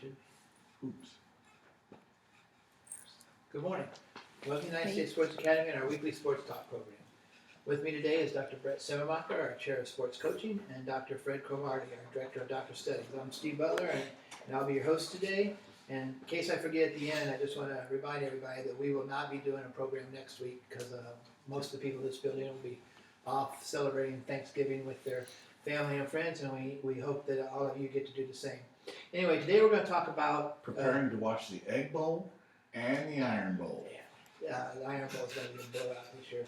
Should be. Oops. Good morning. Welcome to the United States Sports Academy and our weekly sports talk program. With me today is Dr. Brett Semmermacher, our Chair of Sports Coaching, and Dr. Fred Cromartie, our Director of Doctor Studies. I'm Steve Butler, and I'll be your host today. And in case I forget at the end, I just want to remind everybody that we will not be doing a program next week because most of the people in this building will be off celebrating Thanksgiving with their family and friends, and we hope that all of you get to do the same. Anyway, today we're going to talk about preparing to watch the Egg Bowl and the Iron Bowl. Yeah, the Iron Bowl is going to be a blowout this year.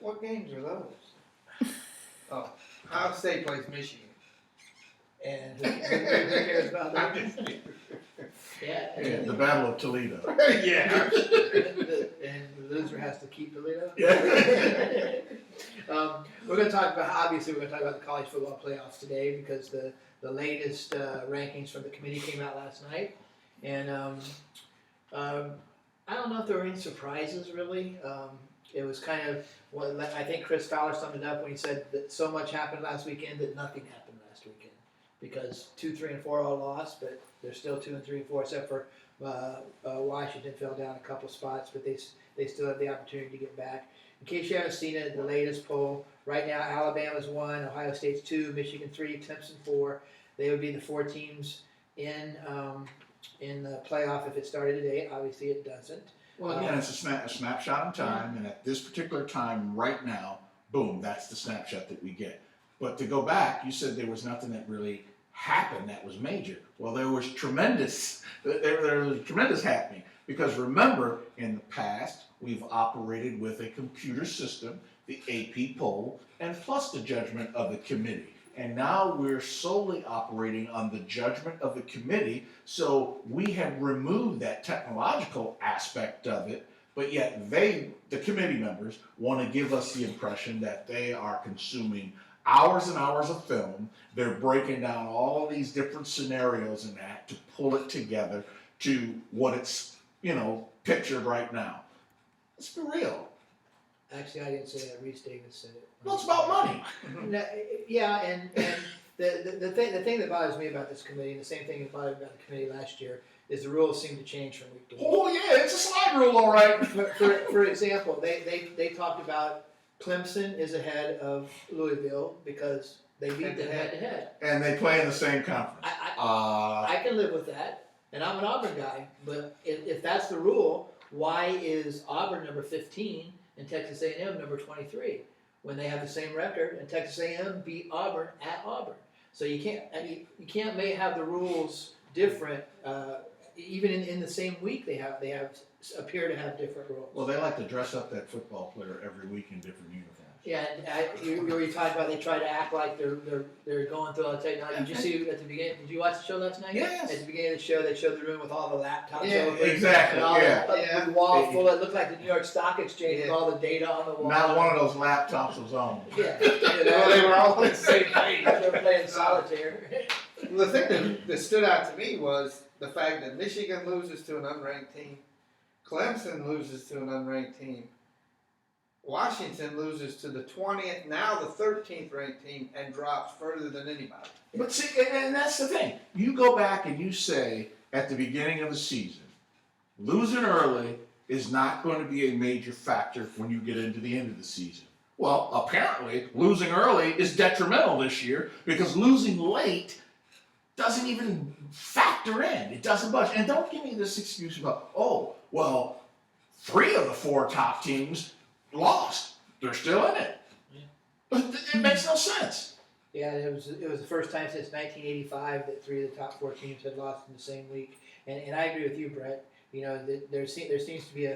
What games are those? Oh, Ohio State plays Michigan. And who cares about that? Yeah, the Battle of Toledo. Yeah. And the loser has to keep Toledo. Yeah. We're going to talk about, obviously, we're going to talk about the college football playoffs today because the latest rankings from the committee came out last night. And I don't know if there were any surprises, really. It was kind of, well, I think Chris Fowler summed it up when he said that so much happened last weekend that nothing happened last weekend. Because 2, 3, and 4 all lost, but they're still 2 and 3 and 4, except for Washington fell down a couple spots, but they still have the opportunity to get back. In case you haven't seen it, the latest poll right now: Alabama's 1, Ohio State's 2, Michigan 3, Clemson 4. They would be the 4 teams in the playoff if it started today. Obviously, it doesn't. Well, again, it's a snapshot in time, and at this particular time, right now, boom, that's the snapshot that we get. But to go back, you said there was nothing that really happened that was major. Well, there was tremendous happening. Because remember, in the past, we've operated with a computer system, the AP poll, and plus the judgment of the committee. And now we're solely operating on the judgment of the committee, so we have removed that technological aspect of it, but yet the committee members, want to give us the impression that they are consuming hours and hours of film. They're breaking down all these different scenarios in that to pull it together to what it's, pictured right now. Let's be real. Actually, I didn't say that. Reese Davis said it. Well, it's about money. No, yeah, and the thing that bothers me about this committee, and the same thing that bothered me about the committee last year, is the rules seem to change from week to week. Oh yeah, it's a slide rule, all right. For example, they talked about Clemson is ahead of Louisville because they beat them head-to-head. And they play in the same conference. I can live with that, and I'm an Auburn guy, but if that's the rule, why is Auburn number 15 and Texas A&M number 23 when they have the same record and Texas A&M beat Auburn at Auburn? So you can't have the rules different. Even in the same week, they appear to have different rules. Well, they like to dress up that football player every week in different uniforms. Yeah, and you were talking about they try to act like they're going through all the technology. Did you see at the beginning? Did you watch the show last night? Yes. At the beginning of the show, they showed the room with all the laptops Yeah, open. exactly, And all yeah. the wall full. It looked like the New York Stock Exchange with Yeah. all the data on the wall. Not one of those laptops was on. Yeah. Well, they were all on the same page. They were playing solitaire. The thing that stood out to me was the fact that Michigan loses to an unranked team, Clemson loses to an unranked team, Washington loses to the 20th, now the 13th ranked team, and drops further than anybody. But see, and that's the thing. You go back and you say at the beginning of the season, losing early is not going to be a major factor when you get into the end of the season. Well, apparently, losing early is detrimental this year because losing late doesn't even factor in. It doesn't budge. And don't give me this excuse about, 3 of the 4 top teams lost. They're still in it. Yeah. It makes no sense. Yeah, it was the first time since 1985 that 3 of the top 4 teams had lost in the same week. And I agree with you, Brett. There seems to be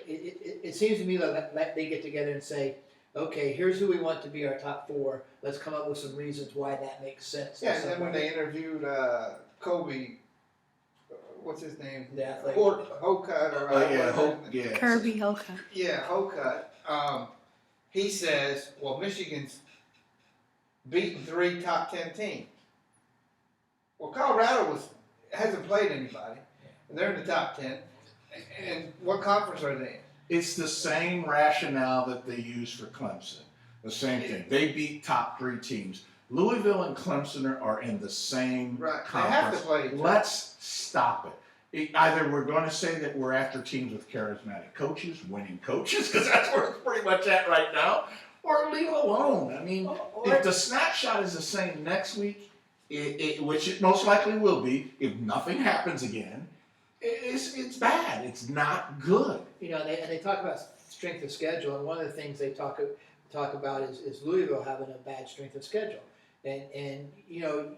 it seems to me like they get together and say, okay, here's who we want to be our top 4. Let's come up with some reasons why that makes sense. Yeah, and then when they interviewed Kobe, what's his name? The athlete. Hocutt or Kirby Hocutt. Yeah, Hocutt. He says, well, Michigan's beaten 3 top 10 teams. Well, Colorado hasn't played anybody, and they're in the top 10. And what conference are they in? It's the same rationale that they use for Clemson. The same thing. They beat top 3 teams. Louisville and Clemson are in the same Right. They conference. have to play each other. Let's stop it. Either we're going to say that we're after teams with charismatic coaches, winning coaches, because that's where it's pretty much at right now, or leave it alone. I mean, if the snapshot is the same next week, which it most likely will be, if nothing happens again, it's bad. It's not good. You know, they talk about strength of schedule, and one of the things they talk about is Louisville having a bad strength of schedule, and you know,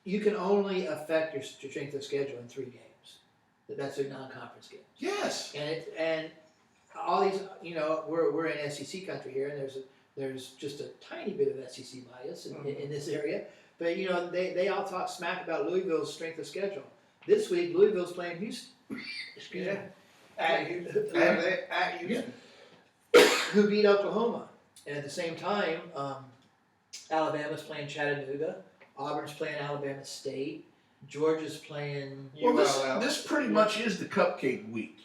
you can only affect your strength of schedule in 3 games. That's their non-conference games. Yes. And all these, you know, we're in SEC country here, and there's just a tiny bit of SEC bias in this area. But you know, they all talk smack about Louisville's strength of schedule. This week, Louisville's playing Houston. Excuse me. At Houston. Who beat Oklahoma. And at the same time, Alabama's playing Chattanooga. Auburn's playing Alabama State. Georgia's playing. Well, this pretty much is the cupcake week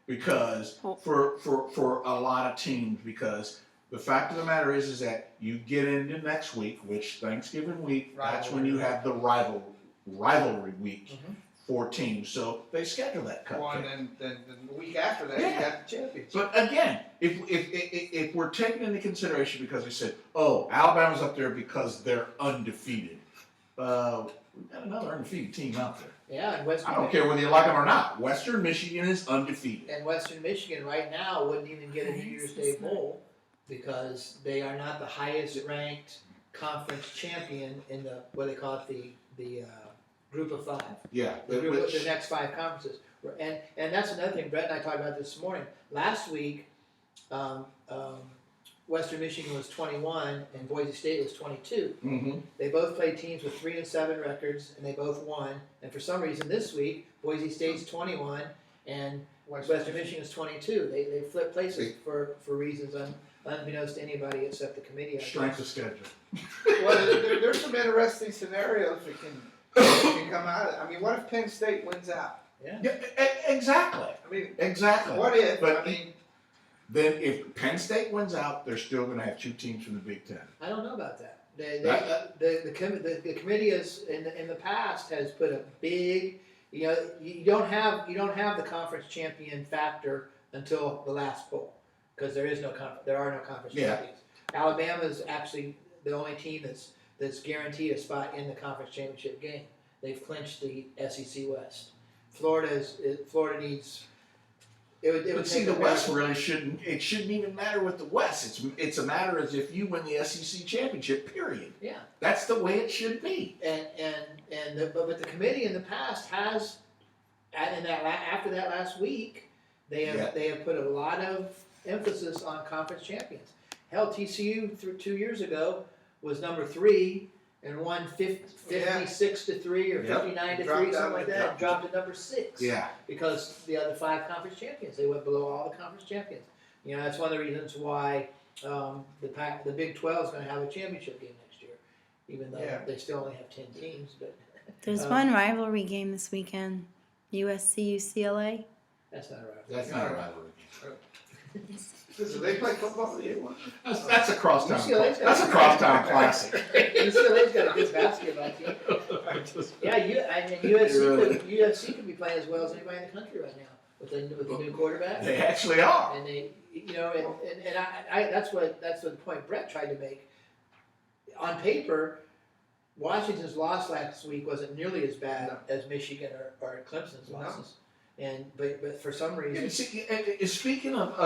because for a lot of teams, because the fact of the matter is that you get into next week, which Thanksgiving week, that's when you have the rivalry week for teams. So they schedule that cupcake. Well, and then the week after that, you got the championship. But again, if we're taking into consideration, because they said, oh, Alabama's up there because they're undefeated. We've got another undefeated team out there. Yeah, and Western. I don't care whether you like them or not. Western Michigan is undefeated. And Western Michigan right now wouldn't even get a New Year's Day bowl because they are not the highest ranked conference champion in the what they call it the group of 5. Yeah, The group of the next 5 conferences. And that's another thing. Brett and I talked about this morning. Last week, Western Michigan was 21 and Boise State was 22. Mm-hmm. They both played teams with 3-7 records, and they both won. And for some reason, this week, Boise State's 21 and Western Michigan is 22. They flipped places for reasons unbeknownst to anybody except the committee. Strength of schedule. Well, there's some interesting scenarios that can come out of it. I mean, what if Penn State wins out? Yeah. Exactly. I mean, Exactly. what if? But I mean, then if Penn State wins out, they're still going to have 2 teams from the Big Ten. I don't know about that. The committee is in the past has put a big, you know, you don't have the conference champion factor until the last bowl because there are no conference champions. Alabama is actually the only team that's guaranteed a spot in the conference championship game. They've clinched the SEC West. Florida needs. It would see, take the a West miracle. really shouldn't. It shouldn't even matter with the West. It's a matter as if you win the SEC championship. Period. Yeah. That's the way it should be. But the committee in the past has, after that last week, they have put a lot of emphasis on conference champions. Hell, TCU 2 years ago was number 3 and won 56-3 or 59-3, something like that. Dropped to number 6. Yeah. Because the other 5 conference champions, they went below all the conference champions. You know, that's one of the reasons why the Big 12 is going to have a championship game next year, even though they still only have 10 teams. But there's one rivalry game this weekend, USC UCLA. that's not a rivalry. That's not a rivalry. so they play football for you? That's a crosstown. UCLA's got That's a crosstown classic. UCLA's got a good basketball team. Yeah, USC could be playing as well as anybody in the country right now with the new quarterback. They actually are. And they, you know, and that's the point Brett tried to make. On paper, Washington's loss last week wasn't nearly as bad as Michigan or Clemson's losses. But for some reason, Speaking of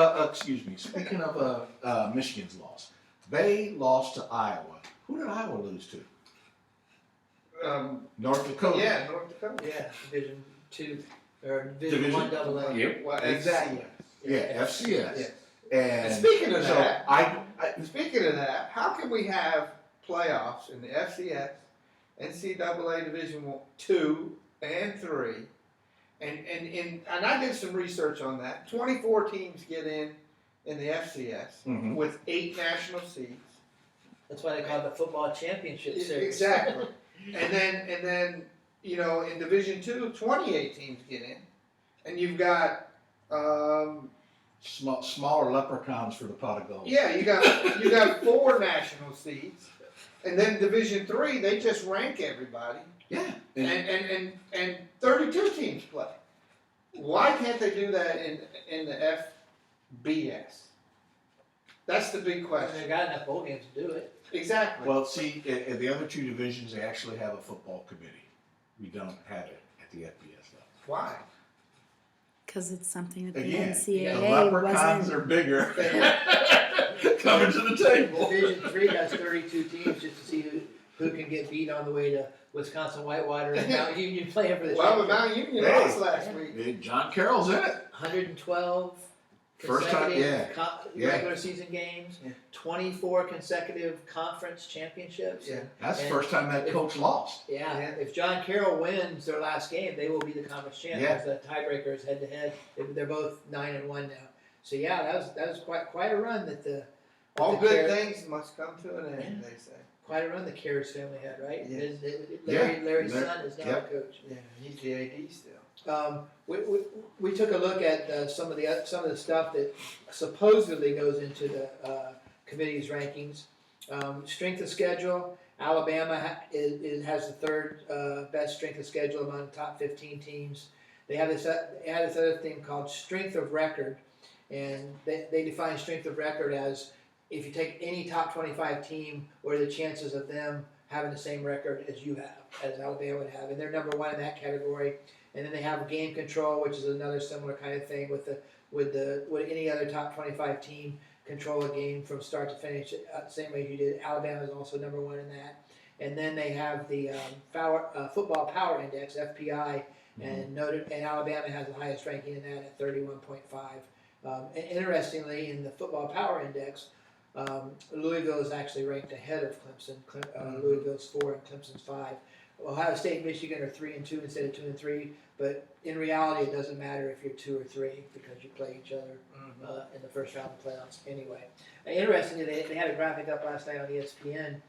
Michigan's loss, they lost to Iowa. Who did Iowa lose to? North Dakota. Yeah, North Dakota. yeah, Division 2 or Division 1 AA. Yep. Well, Exactly. Yeah, FCS. Yeah. And speaking of so that, speaking of that, how can we have playoffs in the FCS, NCAA Division 2 and 3, and I did some research on that. 24 teams get in the FCS with 8 national seeds. That's why they call it the football championship series. Exactly. and then you know, in Division 2, 28 teams get in, and you've got smaller leprechauns for the pot of gold. yeah, you got 4 national seeds, And then Division III, they just rank everybody, Yeah. and 32 teams play. Why can't they do that in the FBS? That's the big And question. they got enough bowl games to do it. Exactly. Well, see, in the other two divisions, they actually have a football committee. We don't have it at the FBS level. Why? Because it's something that the Again, the NCAA leprechauns wasn't. are bigger coming to the table. Division III has 32 teams just to see who can get beat on the way to Wisconsin Whitewater and Mount Union playing for the Well, but championship. Mount Union Hey. lost last week. Hey, John Carroll's in it. 112 First time, consecutive yeah. regular season games, Yeah. 24 consecutive conference championships. Yeah. That's the And first time that coach lost. Yeah, Yeah. if John Carroll wins their last game, they will be the conference champions. The tiebreakers head to head. They're both 9-1 now. So yeah, that was quite a run that the All the good Car- things must come to an end, they say. quite a run the Cares family had, right? Yes. Larry's Yeah. son is now Yep. a coach. Yeah, he's the AD still. We took a look at some of the stuff that supposedly goes into the committee's rankings. Strength of schedule. Alabama has the third best strength of schedule among the top 15 teams. They have this other thing called strength of record, and they define strength of record as if you take any top 25 team, what are the chances of them having the same record as you have, as Alabama would have, and they're number one in that category. And then they have game control, which is another similar kind of thing would any other top 25 team control a game from start to finish, same way you did. Alabama is also number one in that. And then they have the football power index, FPI, and Alabama has the highest ranking in that at 31.5. And interestingly, in the football power index, Louisville is actually ranked ahead of Clemson. Louisville's 4 and Clemson's 5. Ohio State and Michigan are 3 and 2 instead of 2 and 3. But in reality, it doesn't matter if you're 2 or 3 because you play each other in the first round of playoffs anyway. Interestingly, they had a graphic up last night on ESPN.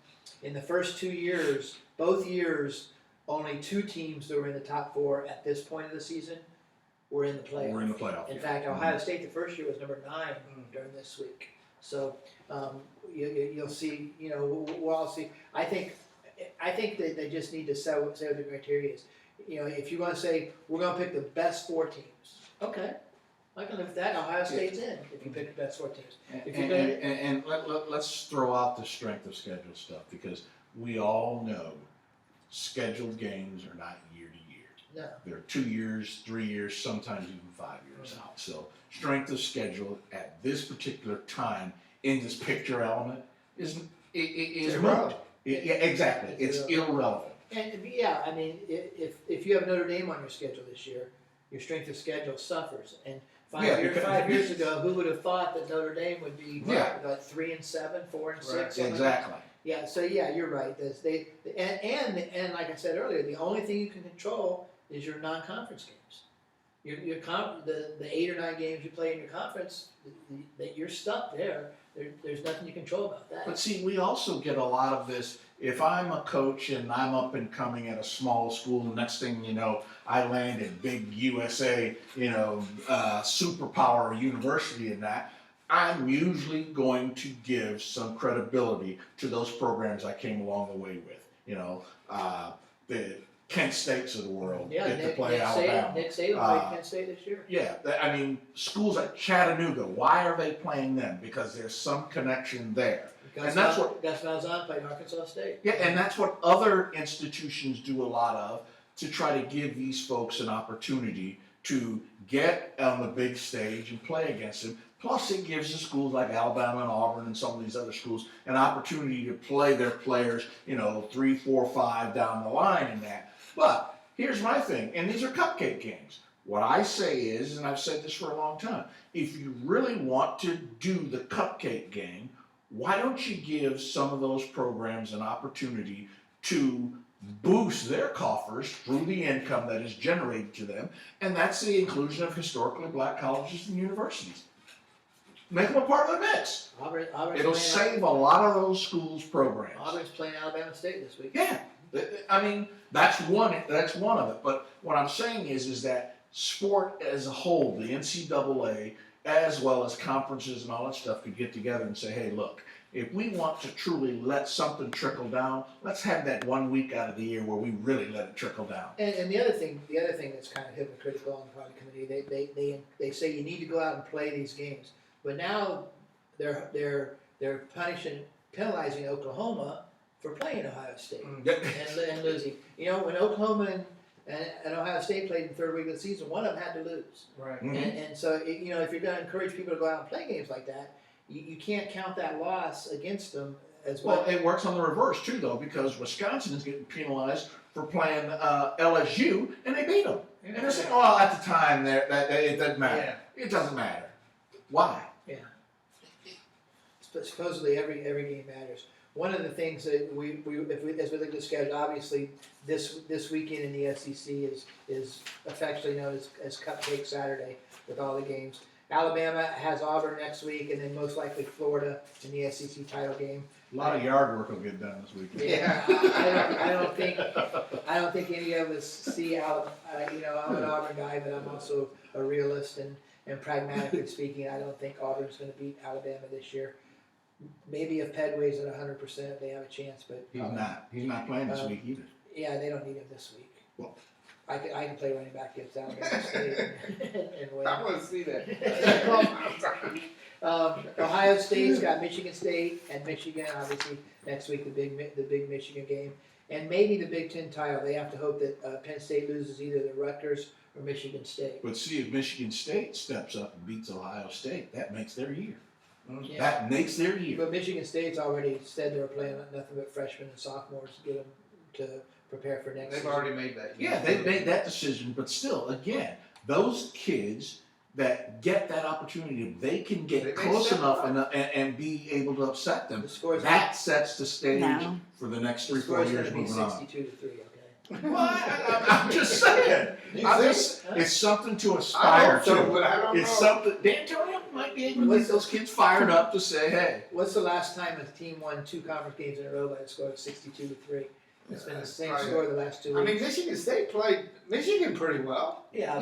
In the first 2 years, both years, only 2 teams that were in the top 4 at this point of the season were in the playoffs. We're in the playoff. In fact, Ohio State the first year was number 9 during this week. So you'll see. We'll all see. I think that they just need to say what the criteria is. If you want to say we're going to pick the best 4 teams, okay, I can live with that. Ohio State's in if you pick the best 4 teams. If you're And let's throw out the strength of schedule stuff because we all know scheduled games are not year to year. No. They're 2 years, 3 years, sometimes even 5 years out. So strength of schedule at this particular time in this picture element is irrelevant. Yeah, exactly. It's irrelevant. And yeah, I mean, if you have Notre Dame on your schedule this year, your strength of schedule suffers. And 5 years ago, who would have thought that Notre Dame would be like 3 and 7, 4 and 6? Exactly. Yeah. So yeah, you're right. And like I said earlier, the only thing you can control is your non-conference games. The 8 or 9 games you play in your conference, that you're stuck there. There's nothing you control about that. But see, we also get a lot of this. If I'm a coach and I'm up and coming at a small school, next thing you know, I land in big USA, superpower university and that, I'm usually going to give some credibility to those programs I came along the way with. The Kent States of the world get to play Alabama. Nick Saban played Kent State this year. Yeah, I mean, schools like Chattanooga, why are they playing them? Because there's some connection there. Gus Malzahn played Arkansas State. Yeah, and that's what other institutions do a lot of to try to give these folks an opportunity to get on the big stage and play against them. Plus, it gives the schools like Alabama and Auburn and some of these other schools an opportunity to play their players, 3, 4, 5 down the line in that. But here's my thing, and these are cupcake games. What I say is, and I've said this for a long time, if you really want to do the cupcake game, why don't you give some of those programs an opportunity to boost their coffers through the income that is generated to them, and that's the inclusion of historically black colleges and universities. Make them a part of the mix. It'll save a lot of those schools' programs. Auburn's playing Alabama State this week. Yeah, I mean that's one of it. But what I'm saying is that sport as a whole, the NCAA, as well as conferences and all that stuff, could get together and say, hey, look, If we want to truly let something trickle down, let's have that 1 week out of the year where we really let it trickle down. And the other thing that's kind of hypocritical on the party committee, they say you need to go out and play these games, but now they're penalizing Oklahoma for playing Ohio State and losing. You know, when Oklahoma and Ohio State played in the third week of the season, one of them had to lose. Right. Mhm. And so, you know, if you're going to encourage people to go out and play games like that, you can't count that loss against them as well. Well, it works on the reverse too, though, because Wisconsin is getting penalized for playing LSU, and they beat them. And they're saying, "Well, at the time, that it doesn't matter. It doesn't matter. Why?" Supposedly every game matters. One of the things that as we look at the schedule, obviously this weekend in the SEC is affectionately known as Cupcake Saturday with all the games. Alabama has Auburn next week, and then most likely Florida in the SEC title game. A lot of yard work will get done this weekend. Yeah. I don't think any of us see Alabama. You know, I'm an Auburn guy, but I'm also a realist, and pragmatically speaking, I don't think Auburn's going to beat Alabama this year. Maybe if Pedway's at 100%, they have a chance, but He's not. He's not playing this week either. yeah, they don't need him this week. Well. I can play running back against Alabama State and win. I want to see that. Ohio State's got Michigan State and Michigan, obviously next week the big Michigan game, and maybe the Big Ten title. They have to hope that Penn State loses either to Rutgers or Michigan State. But see, if Michigan State steps up and beats Ohio State, that makes their year. Yeah. That makes their year. But Michigan State's already said they're playing nothing but freshmen and sophomores to get them to prepare for next They've season. already made that. Yeah, they made that decision, but still, again, those kids that get that opportunity, if they can They get close step enough up. and be able to upset them, The score's that sets the stage No. for the next the 3-4 score's years going to be moving on. 62-3. Okay. Well, I'm just saying. You It's something to I aspire hope so, to. but I don't It's know. something. D'Antonio might be able to get those kids fired up to say, "Hey, What's the last time a team won 2 conference games in a row by a score of 62-3? It's been the same Right. score the last 2 I weeks. mean, Michigan State played Michigan pretty well. Yeah,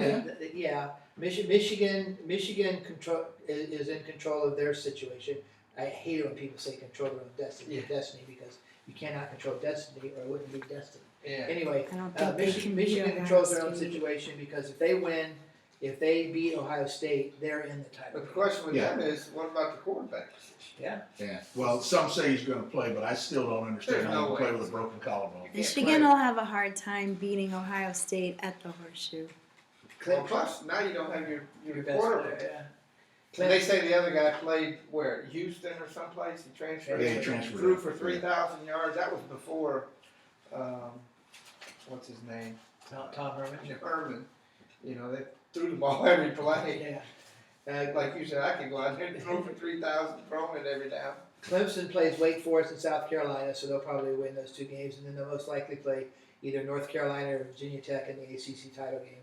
Michigan is in control of their situation. I hate it when people say control their own destiny because you cannot control destiny or it wouldn't be destiny. Yeah. Anyway, I don't think they can beat Michigan Ohio controls their own State. situation because if they win, if they beat Ohio State, they're in the title. But the question with Yeah. them is, what about the quarterback position? yeah." Well, some say he's going to play, but I still don't understand There's how no you can play way. with a broken collarbone. Michigan will have a hard time beating Ohio State at the Horseshoe. Well, plus, now you don't have your Your best quarterback. player, And they say the other guy played where? Houston or someplace? He transferred. Yeah, he transferred. Threw for 3,000 yards. That was before, what's his name? Tom Herman. Herman. You know, they threw the ball every play. Yeah. Like you said, I could go out there and throw for 3,000, throwing it every down. Clemson plays Wake Forest and South Carolina, so they'll probably win those 2 games, and then they'll most likely play either North Carolina or Virginia Tech in the ACC title game.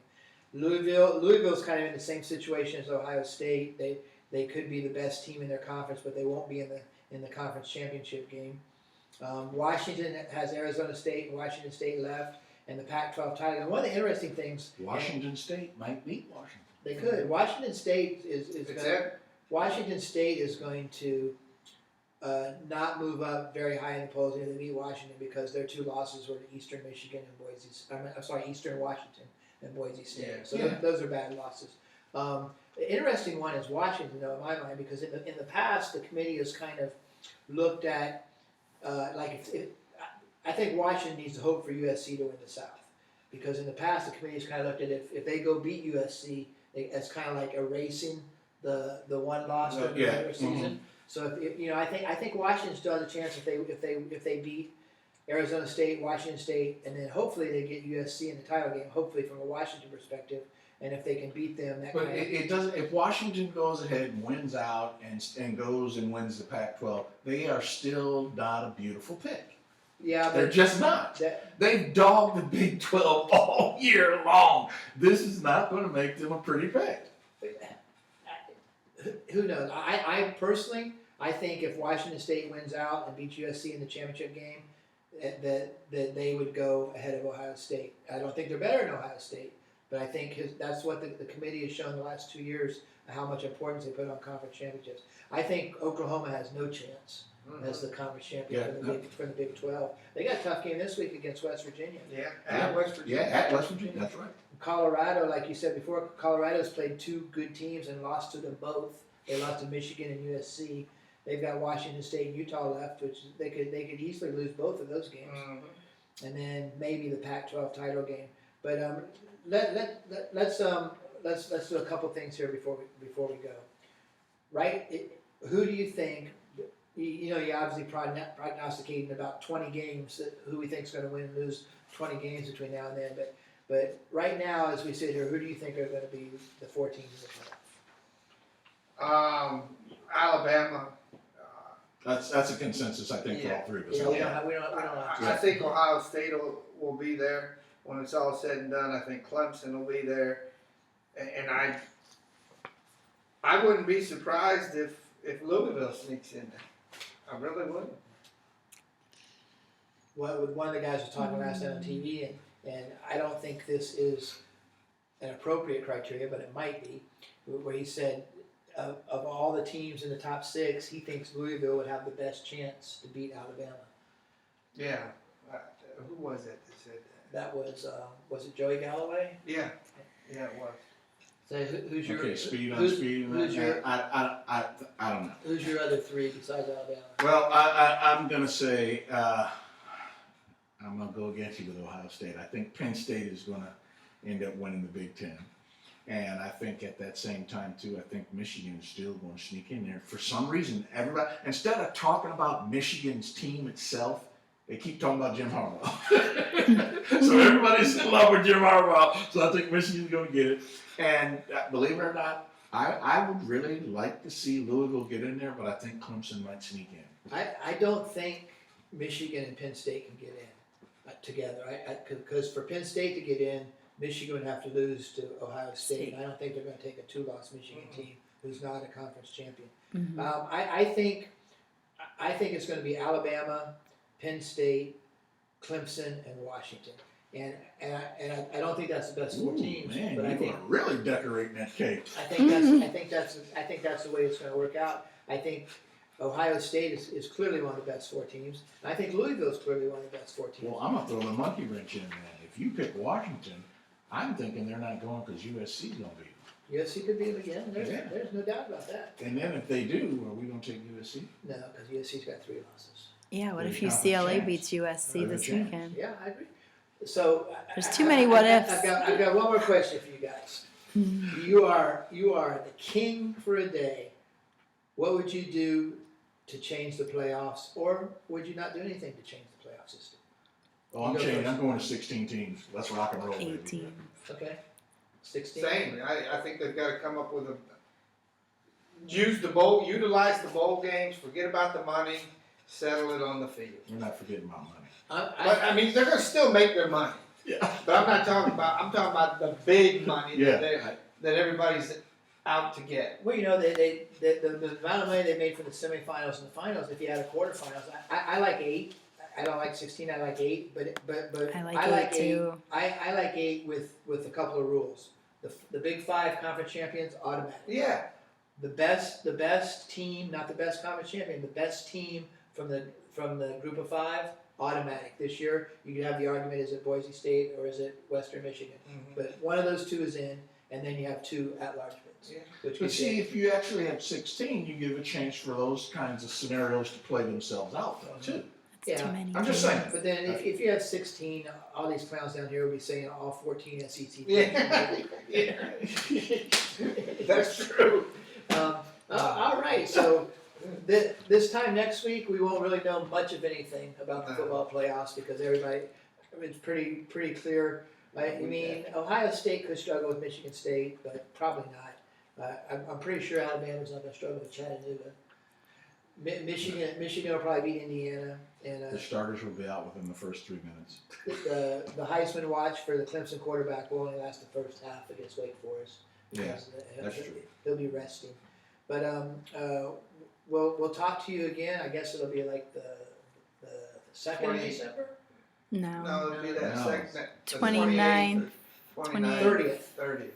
Louisville's kind of in the same situation as Ohio State. They could be the best team in their conference, but they won't be in the conference championship game. Washington has Arizona State, and Washington State left, and the Pac-12 title. And one of the interesting things, Washington State might beat Washington. they could. Washington State is It's going. it. Washington State is going to not move up very high in the polls if they beat Washington because their 2 losses were to Eastern Michigan and Boise. I'm sorry, Eastern Washington and Boise State. Yeah. So Yeah. those are bad losses. The interesting one is Washington, though, in my mind, because in the past the committee has kind of looked at I think Washington needs to hope for USC to win the South because in the past the committee has kind of looked at if they go beat USC, it's kind of like erasing the one loss during the Yeah. regular season. So if I think Washington still has a chance if they beat Arizona State, Washington State, and then hopefully they get USC in the title game. Hopefully from a Washington perspective, and if they can beat them, that But kind of it doesn't. If Washington goes ahead and wins out and goes and wins the Pac-12, they are still not a beautiful pick. yeah. They're But just not. that, They've dogged the Big 12 all year long. This is not going to make them a pretty pick. who knows? I personally, I think if Washington State wins out and beats USC in the championship game, that they would go ahead of Ohio State. I don't think they're better than Ohio State, but I think that's what the committee has shown the last 2 years, how much importance they put on conference championships. I think Oklahoma has no chance. as the conference champion Yeah. for the Big 12. They got a tough game this week against West Virginia. Yeah, at West Yeah, Virginia. at West Virginia, that's right. Colorado, like you said before, Colorado's played two good teams and lost to them both. They lost to Michigan and USC. They've got Washington State and Utah left, which they could easily lose both of those games, and then maybe the Pac-12 title game. But let's do a couple things here before we go. Right? Who do you think? You know, you're obviously prognosticating about 20 games. Who we think is going to win and lose 20 games between now and then. But right now, as we sit here, who do you think are going to be the 4 teams in the playoff? Alabama. That's a consensus, I think, for all three of us. Yeah, we don't have to. I think Ohio State will be there when it's all said and done. I think Clemson will be there, and I wouldn't be surprised if Louisville sneaks in there. I really wouldn't. Well, one of the guys was talking last night on TV, and I don't think this is an appropriate criteria, but it might be, where he said of all the teams in the top 6, he thinks Louisville would have the best chance to beat Alabama. Yeah. Who was it that said that? That was it Joey Galloway? Yeah. Yeah, it was. So who's your Okay, speed on who's- speed. who's your- I don't know. Who's your other 3 besides Alabama? Well, I'm going to say, I'm going to go against you with Ohio State. I think Penn State is going to end up winning the Big Ten. And I think at that same time, too, I think Michigan is still going to sneak in there. For some reason, everybody, instead of talking about Michigan's team itself, they keep talking about Jim Harbaugh. So everybody's in love with Jim Harbaugh. So I think Michigan's going to get it. And believe it or not, I would really like to see Louisville get in there, but I think Clemson might sneak in. I don't think Michigan and Penn State can get in together. Because for Penn State to get in, Michigan would have to lose to Ohio State. And I don't think they're going to take a 2-loss Michigan team who's not a conference champion. I think it's going to be Alabama, Penn State, Clemson, and Washington. And I don't think that's the best 4 teams. Man, but I you think are really decorating that cake. I think that's the way it's going to work out. I think Ohio State is clearly one of the best 4 teams. And I think Louisville is clearly one of the best 4 teams. Well, I'm going to throw the monkey wrench in there. If you pick Washington, I'm thinking they're not going because USC's going to beat them. USC could beat them again. Yeah. There's no doubt about that. And then if they do, are we going to take USC? No, because USC's got 3 losses. Yeah, what if There's not a UCLA chance. beats USC There's a this chance. weekend? Yeah, I agree. So There's too many what ifs. I've got one more question for you guys. You are the king for a day. What would you do to change the playoffs, or would you not do anything to change the playoff system? Oh, I'm You go changing. first. I'm going to 16 teams. Let's rock and roll, baby. 18. Okay, 16. Same. I think they've got to come up with utilize the bowl games, forget about the money, settle it on the field. We're not forgetting about money. But I mean, they're going to still make their money. Yeah. But I'm talking about the big money Yeah. that everybody's out to get. Well, you know, the amount of money they made for the semifinals and the finals. If you had a quarterfinals, I like 8. I don't like 16. I like 8. But I like 8 too. I like 8 with a couple of rules. The Big 5 conference champions automatic. Yeah. The best team, not the best conference champion, the best team from the group of 5 automatic. This year, you could have the argument: is it Boise State or is it Western Michigan? But one of those 2 is in, and then you have 2 at-large bids. Yeah. Which But gives see, you- if you actually have 16, you give a chance for those kinds of scenarios to play themselves out, though, too. That's Yeah. too many. I'm just teams. saying. But then if you have 16, all these clowns down here will be saying all 14 SEC teams. Yeah. That's true. All right, so this time next week, we won't really know much of anything about the football playoffs because it's pretty clear. I mean, Ohio State could struggle with Michigan State, but probably not. I'm pretty sure Alabama's not going to struggle with Chattanooga. Michigan will probably beat Indiana, and The starters will be out within the first 3 minutes. the Heisman watch for the Clemson quarterback will only last the first half against Wake Forest. Yeah, because, that's true. He'll be resting, but we'll talk to you again. I guess it'll be like the 2nd of 20th. December, No, it'll be that No. second. 29th. 30th.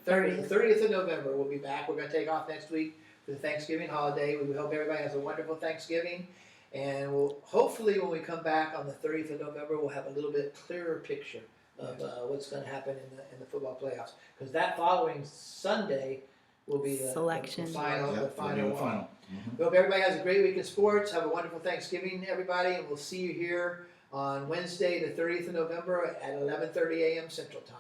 30th of November. We'll be back. We're going to take off next week for the Thanksgiving holiday. We hope everybody has a wonderful Thanksgiving, And we'll, hopefully when we come back on the 30th of November, we'll have a little bit clearer picture of what's going to happen in the football playoffs. Because that following Sunday will be the Selection. the final. Yep, The we'll do final the one. final. Mhm. We hope everybody has a great week in sports. Have a wonderful Thanksgiving, everybody, and we'll see you here on Wednesday, the 30th of November at 11:30 a.m. Central Time.